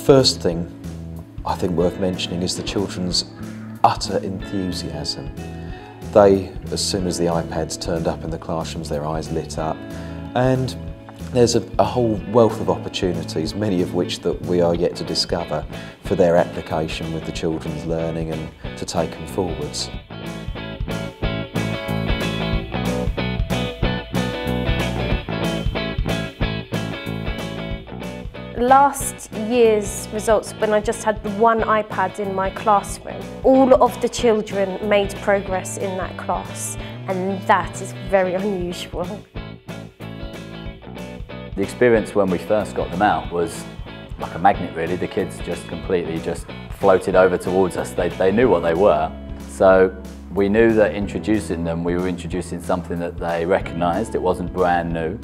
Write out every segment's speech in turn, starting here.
first thing I think worth mentioning is the children's utter enthusiasm. They, as soon as the iPads turned up in the classrooms, their eyes lit up, and there's a whole wealth of opportunities, many of which that we are yet to discover for their application with the children's learning and to take them forwards. Last year's results, when I just had the one iPad in my classroom, all of the children made progress in that class, and that is very unusual. The experience when we first got them out was like a magnet really. The kids just completely floated over towards us. They knew what they were. So we knew that introducing them, we were introducing something that they recognised. It wasn't brand new.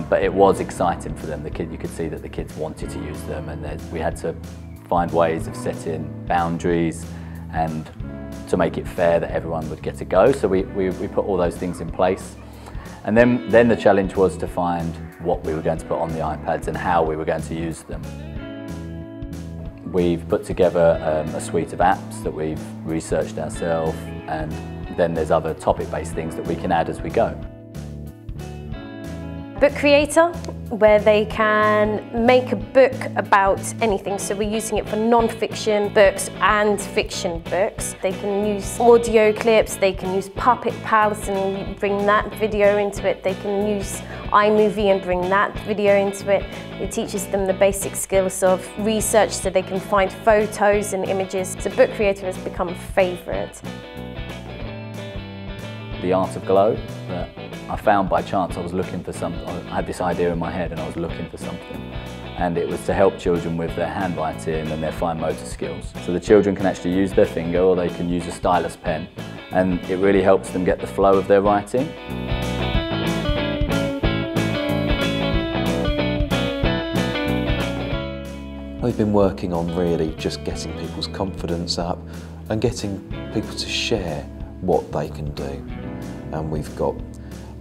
But it was exciting for them. You could see that the kids wanted to use them, and we had to find ways of setting boundaries and to make it fair that everyone would get a go. So we put all those things in place. And then the challenge was to find what we were going to put on the iPads and how we were going to use them. We've put together a suite of apps that we've researched ourselves, and then there's other topic-based things that we can add as we go. Book creator, where they can make a book about anything. So we're using it for non-fiction books and fiction books. They can use audio clips, they can use Puppet Pals and bring that video into it. They can use iMovie and bring that video into it. It teaches them the basic skills of research so they can find photos and images. So book creator has become a favourite. The art of glow that I found by chance. I was looking for something. I had this idea in my head and I was looking for something, and it was to help children with their handwriting and their fine motor skills. So the children can actually use their finger or they can use a stylus pen, and it really helps them get the flow of their writing. We've been working on really just getting people's confidence up and getting people to share what they can do. And we've got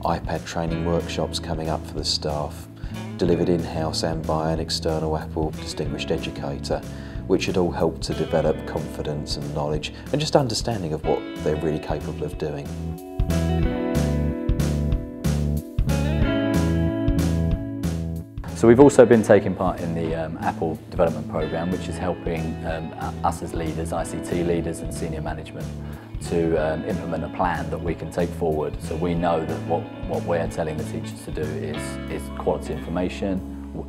iPad training workshops coming up for the staff, delivered in-house and by an external Apple distinguished educator, which should all help to develop confidence and knowledge and just understanding of what they're really capable of doing. So we've also been taking part in the Apple development program, which is helping us as leaders, ICT leaders and senior management, to implement a plan that we can take forward. So we know that what we're telling the teachers to do is quality information,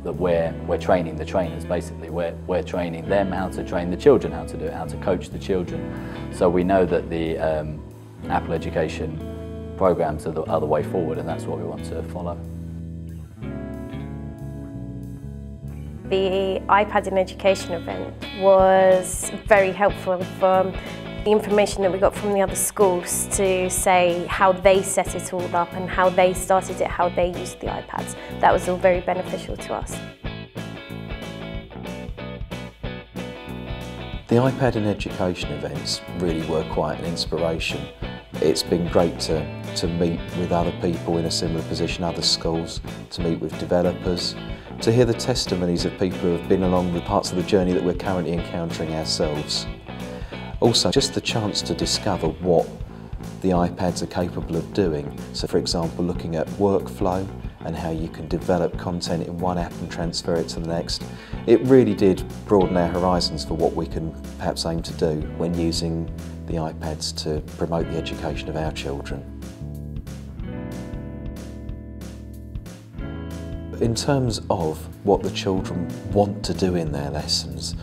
that we're training the trainers basically. We're training them how to train the children, how to do it, how to coach the children. So we know that the Apple education programs are the way forward, and that's what we want to follow. The iPad in Education event was very helpful from the information that we got from the other schools to say how they set it all up and how they started it, how they used the iPads. That was all very beneficial to us. The iPad in Education events really were quite an inspiration. It's been great to meet with other people in a similar position, other schools, to meet with developers, to hear the testimonies of people who have been along the parts of the journey that we're currently encountering ourselves. Also, just the chance to discover what the iPads are capable of doing. So for example, looking at workflow and how you can develop content in one app and transfer it to the next. It really did broaden our horizons for what we can perhaps aim to do when using the iPads to promote the education of our children. In terms of what the children want to do in their lessons,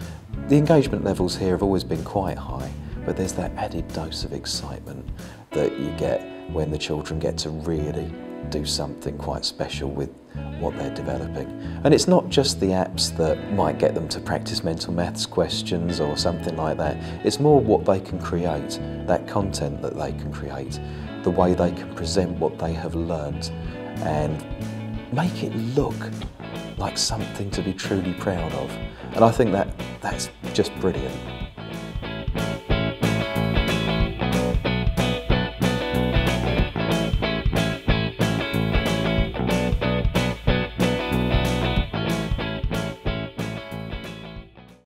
the engagement levels here have always been quite high, but there's that added dose of excitement that you get when the children get to really do something quite special with what they're developing. And it's not just the apps that might get them to practice mental maths questions or something like that. It's more what they can create, that content that they can create, the way they can present what they have learned and make it look like something to be truly proud of. And I think that's just brilliant.